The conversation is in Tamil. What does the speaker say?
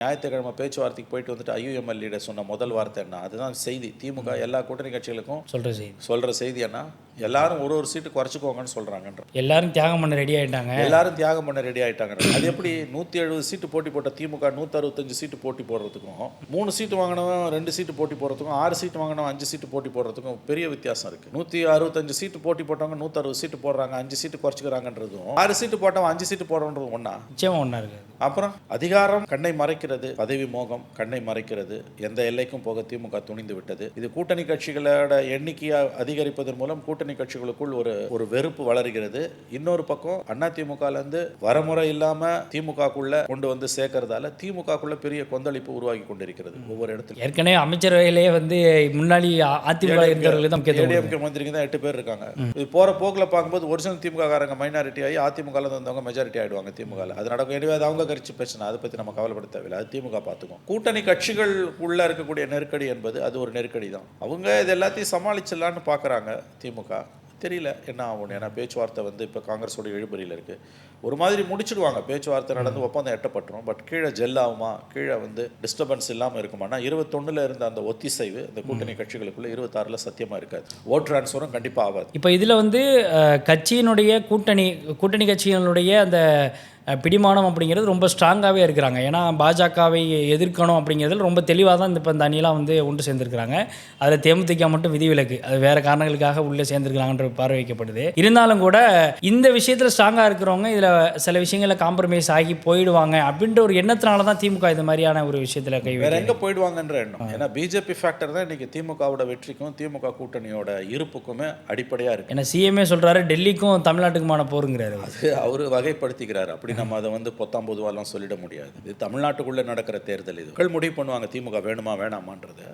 ஞாயிற்றுக்கிழமை பேச்சுவார்த்தைக்கு போயிட்டு வந்துட்டு ஐயுஎம்எல் லீடர் சொன்ன முதல் வார்த்தை என்ன? அதுதான் செய்தி. திமுக எல்லா கூட்டணி கட்சிகளுக்கும் சொல்ற செய்தி என்ன? எல்லாரும் ஒரு சீட்டு குறைச்சிக்கோங்கன்னு சொல்றாங்கன்ற. எல்லாரும் தியாகம் பண்ண ரெடி ஆயிட்டாங்க. அது எப்படி 170 சீட்டு போட்டி போட்ட திமுக 165 சீட்டு போட்டி போடுறதுக்கும், 3 சீட்டு வாங்கினவன் 2 சீட்டு போட்டி போடுறதுக்கும், 6 சீட்டு வாங்கினவன் 5 சீட்டு போட்டி போடுறதுக்கும் பெரிய வித்தியாசம் இருக்கு. 165 சீட்டு போட்டி போட்டவங்க 160 சீட்டு போடுறாங்க, 5 சீட்டு குறைச்சிக்கிறாங்கன்றதும், 6 சீட்டு போட்டவன் 5 சீட்டு போடுறதும் ஒன்னா? நிச்சயமா ஒன்னா இருக்கு. அப்புறம் அதிகாரம் கண்ணை மறைக்கிறது, பதவி மோகம் கண்ணை மறைக்கிறது, எந்த எல்லைக்கும் போக திமுக துணிந்து விட்டது. இது கூட்டணி கட்சிகளோட எண்ணிக்கையை அதிகரிப்பதன் மூலம் கூட்டணி கட்சிகளுக்குள் ஒரு வெறுப்பு வளர்கிறது. இன்னொரு பக்கம் அதிமுகலேருந்து வரமுறை இல்லாம திமுகக்குள்ள கொண்டு வந்து சேர்க்கறதால திமுகக்குள்ள பெரிய கொந்தளிப்பு உருவாகி கொண்டிருக்கிறது ஒவ்வொரு இடத்துல. ஏற்கனவே அமைச்சரவையிலேயே முன்னாடி அதிமுக மந்திரிங்க தான் 8 பேர் இருக்காங்க. இது போற போக்குல பார்க்கும்போது ஒரிஜினல் திமுக காரங்க மைனாரிட்டி ஆகி அதிமுக வந்தவங்க மெஜாரிட்டி ஆயிடுவாங்க திமுக. அது நடக்கும். எனவே அது அவங்க கட்சி பிரச்சனை, அதை பத்தி நம்ம கவலைப்பட தேவையில்லை. அது திமுக பார்த்துக்கும். கூட்டணி கட்சிகள் உள்ள இருக்கக்கூடிய நெருக்கடி என்பது அது ஒரு நெருக்கடி தான். அவங்க இது எல்லாத்தையும் சமாளிச்சிடலான்னு பார்க்குறாங்க. திமுக தெரியல என்ன ஆகும். ஏன்னா பேச்சுவார்த்தை இப்போ காங்கிரஸோட இழுபறியில் இருக்குது. ஒரு மாதிரி முடிச்சுடுவாங்க. பேச்சுவார்த்தை நடந்து ஒப்பந்தம் எட்டப்பட்டுரும். பட் கீழே ஜெல்லாகுமா, கீழே டிஸ்டர்பன்ஸ் இல்லாமல் இருக்குமானா 21 இருந்த அந்த ஒத்திசைவு இந்த கூட்டணி கட்சிகளுக்குள்ள 26 சத்தியமாக இருக்காது. ஓட் டிரான்ஸ்ஃபரும் கண்டிப்பாக ஆகாது. இப்போ இதில் கட்சியினுடைய கூட்டணி கட்சிகளுடைய அந்த பிடிமானம் அப்படிங்கிறது ரொம்ப ஸ்ட்ராங்காகவே இருக்கிறாங்க. ஏன்னா பாஜகவை எதிர்க்கணும் அப்படிங்கிறதுல ரொம்ப தெளிவாக தான் இப்போ இந்த அணியெலாம் ஒன்று சேர்ந்துருக்கிறாங்க. அதில் தேமுதிக மட்டும் விதிவிலக்கு, அது வேறு காரணங்களுக்காக உள்ளே சேர்ந்துருக்கிறாங்கன்ற பார்வை வைக்கப்படுது. இருந்தாலும் கூட இந்த விஷயத்தில் ஸ்ட்ராங்காக இருக்கிறவங்க இதில் சில விஷயங்களில் காம்ப்ரமைஸ் ஆகி போயிடுவாங்க அப்படின்ற ஒரு எண்ணத்தினால தான் திமுக இது மாதிரியான ஒரு விஷயத்தில் வேறு எங்கே போயிடுவாங்கன்ற எண்ணம். ஏன்னா பிஜேபி ஃபேக்டர் தான் இன்றைக்கி திமுகவோட வெற்றிக்கும் திமுக கூட்டணியோட இருப்புக்குமே அடிப்படையாக இருக்குது. ஏன்னா சிஎம்ஏ சொல்கிறாரு டெல்லிக்கும் தமிழ்நாட்டுக்குமான போருங்கிறாரு. அது அவர் வகைப்படுத்திக்கிறார். அப்படி நம்ம அதை பொத்தாம் பொதுவாலாம் சொல்லிட முடியாது. இது தமிழ்நாட்டுக்குள்ளே நடக்கிற தேர்தல். இது முடிவு பண்ணுவாங்க திமுக வேணுமா வேணாமான்றது.